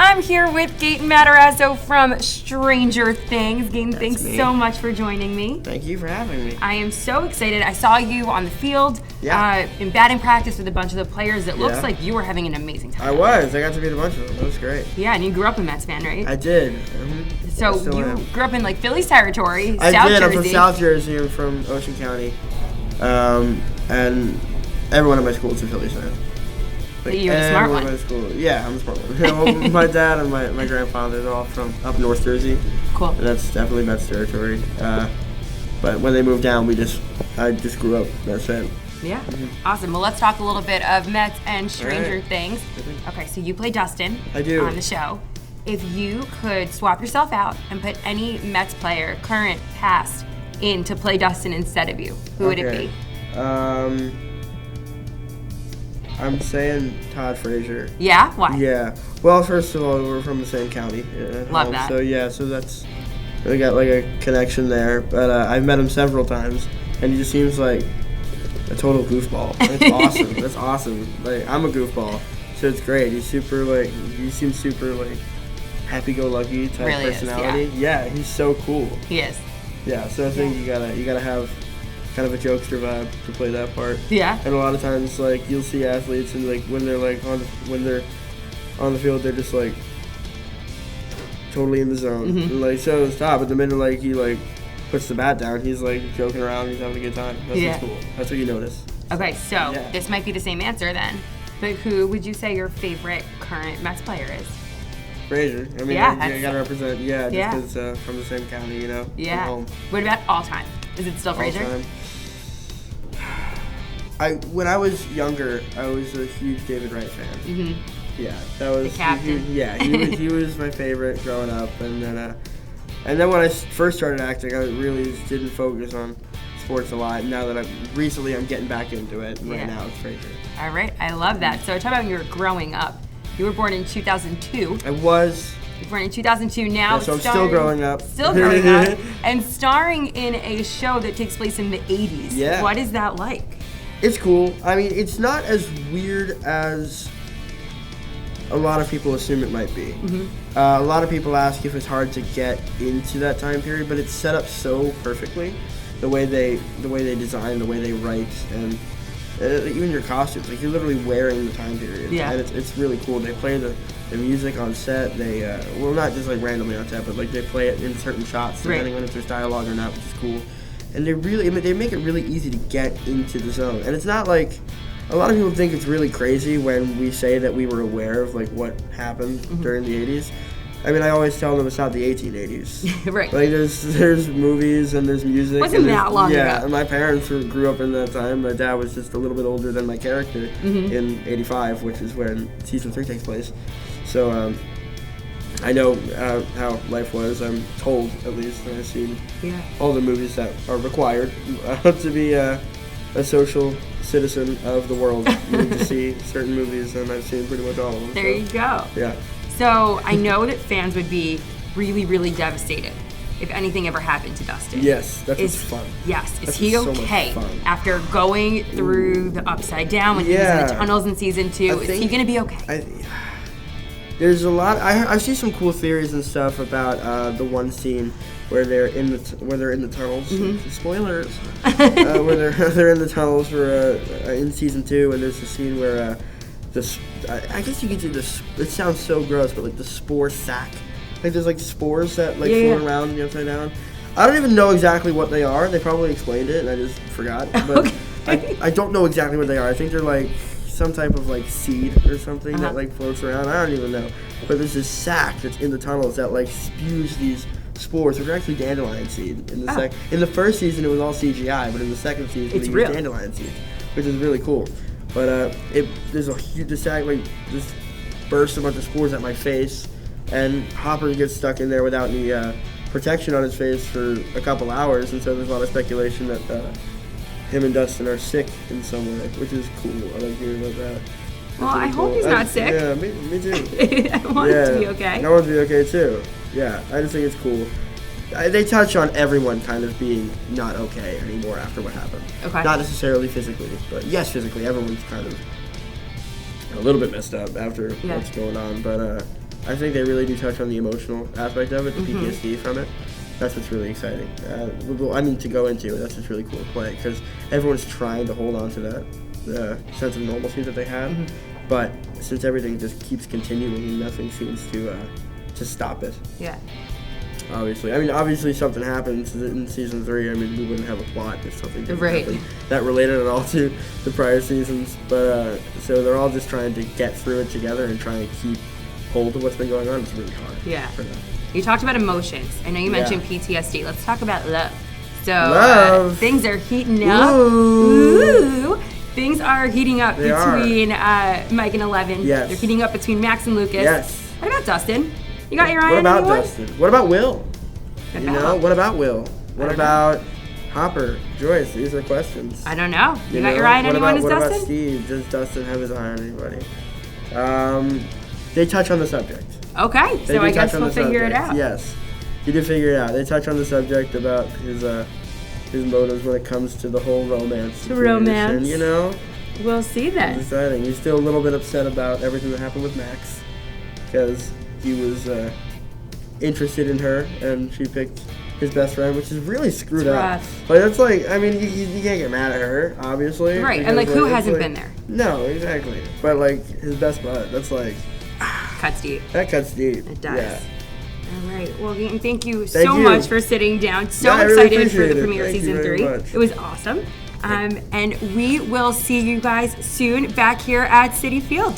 I'm here with Gaten Matarazzo from Stranger Things. Gaten, thanks so much for joining me. Thank you for having me. I am so excited. I saw you on the field in batting practice with a bunch of the players. It looks like you were having an amazing time. I was. I got to meet a bunch of them. It was great. Yeah, and you grew up a Mets fan, right? I did. So you grew up in like Phillies territory, I South did. Jersey. I'm from South Jersey. I'm from Ocean County. And everyone at my school is a Phillies fan. You're the smart one. Yeah, I'm the smart one. My dad and my grandfather, they're all from up North Jersey. Cool. And that's definitely Mets territory. But when they moved down, I just grew up Mets fan. Yeah. Awesome. Well, let's talk a little bit of Mets and Stranger Things. Okay, so you play Dustin on the show. If you could swap yourself out and put any Mets player, current, past, in to play Dustin instead of you, who would it be? I'm saying Todd Frazier. Yeah? Why? Yeah. Well, first of all, we're from the same county. Love that. So that's we got like a connection there. But I've met him several times, and he just seems like a total goofball. It's awesome. That's awesome. Like, I'm a goofball, so it's great. He seems super like happy-go-lucky type really personality. Is, yeah, he's so cool. He is. Yeah, so I think you gotta have kind of a jokester vibe to play that part. Yeah. And a lot of times, like, you'll see athletes and like when they're on the field, they're just like totally in the zone. And, like, so it's top. But the minute like he like puts the bat down, he's like joking around. He's having a good time. That's what's cool. That's what you notice. Okay, so this might be the same answer then. But who would you say your favorite current Mets player is? Frazier. I mean, you gotta represent. Yeah, just because from the same county, you know. Yeah. What about all time? Is it still Frazier? All time. When I was younger, I was a huge David Wright fan. Yeah, that was the captain. He was my favorite growing up, and then when I first started acting, I really didn't focus on sports a lot. Now that I'm getting back into it, and right now it's Frazier. All right, I love that. So talk about when you were growing up. You were born in 2002. I was. You were born in 2002. Now, so I'm still growing up. Still growing up, and starring in a show that takes place in the 80s. Yeah. What is that like? It's cool. I mean, it's not as weird as a lot of people assume it might be. A lot of people ask if it's hard to get into that time period, but it's set up so perfectly. The way they design, the way they write, and even your costumes. Like, you're literally wearing the time period. Yeah. And it's really cool. They play the music on set. They not just like randomly on set, but like they play it in certain shots depending on if there's dialogue or not, which is cool. And they make it really easy to get into the zone. And it's not like, a lot of people think it's really crazy when we say that we were aware of like what happened during the 80s. I mean, I always tell them it's not the 1880s. Right. Like, there's movies and there's music. Wasn't that long ago. Yeah, and my parents grew up in that time. My dad was just a little bit older than my character in 85, which is when season 3 takes place. So, I know how life was. I'm told, at least, and I've seen all the movies that are required to be a social citizen of the world. You need to see certain movies, and I've seen pretty much all of them. There you go. Yeah. So I know that fans would be really, really devastated if anything ever happened to Dustin. Yes, that's fun. Yes. That's Is he okay after going through the upside down when he was in the tunnels in season 2? Is he going to be okay? There's a lot. I see some cool theories and stuff about the one scene where they're in the tunnels. Spoilers. Where they're in the tunnels for in season 2, and there's a scene where I guess you could do this. It sounds so gross, but like the spore sack. Like, there's like spores that like float around the upside down. I don't even know exactly what they are. They probably explained it, and I just forgot. But I don't know exactly what they are. I think they're like some type of like seed or something that like floats around. I don't even know. But there's this sack that's in the tunnels that like spews these spores, which are actually dandelion seed. In the first season, it was all CGI, but in the second season, they used dandelion seed, which is really cool. But the sack like just burst a bunch of spores at my face, and Hopper gets stuck in there without any protection on his face for a couple hours, and so there's a lot of speculation that him and Dustin are sick in some way, which is cool. I like hearing about that. Well, I hope he's not sick. Yeah, me too. I want him to be okay. I want him to be okay too. Yeah, I just think it's cool. They touch on everyone kind of being not okay anymore after what happened. Okay. Not necessarily physically, but yes, physically, everyone's kind of a little bit messed up after what's going on. But I think they really do touch on the emotional aspect of it, the PTSD from it. That's what's really exciting. To go into it, that's what's really cool to play, because everyone's trying to hold on to that sense of normalcy that they had. But since everything just keeps continuing, nothing seems to stop it. Yeah. Obviously something happens in season 3. We wouldn't have a plot if something didn't happen that related at all to the prior seasons. But so they're all just trying to get through it together and trying to keep hold of what's been going on. It's really hard. Yeah. For them. You talked about emotions. I know you mentioned PTSD. Let's talk about love. So things are heating up. Ooh. Things are heating up between Mike and 11. Yes. They're heating up between Max and Lucas. Yes. What about Dustin? You got your eye on anyone? What about Dustin? What about Will? What about Will? What about Hopper? Joyce? These are questions. I don't know. You got your eye on anyone as Dustin? What about Steve? Does Dustin have his eye on anybody? They touch on the subject. Okay, so I guess we'll figure it out. Yes, you did figure it out. They touch on the subject about his motives when it comes to the whole romance. Romance. We'll see then. It's exciting. He's still a little bit upset about everything that happened with Max, because he was interested in her and she picked his best friend, which is really screwed up. But it's you can't get mad at her, obviously. Right, and who hasn't been there? No, exactly. But his best bud, that's cuts deep. That cuts deep. It does. Yeah. All right. Well, Gaten, thank you so much for sitting down. So excited for the premiere of season 3. It was awesome. And we will see you guys soon back here at Citi Field.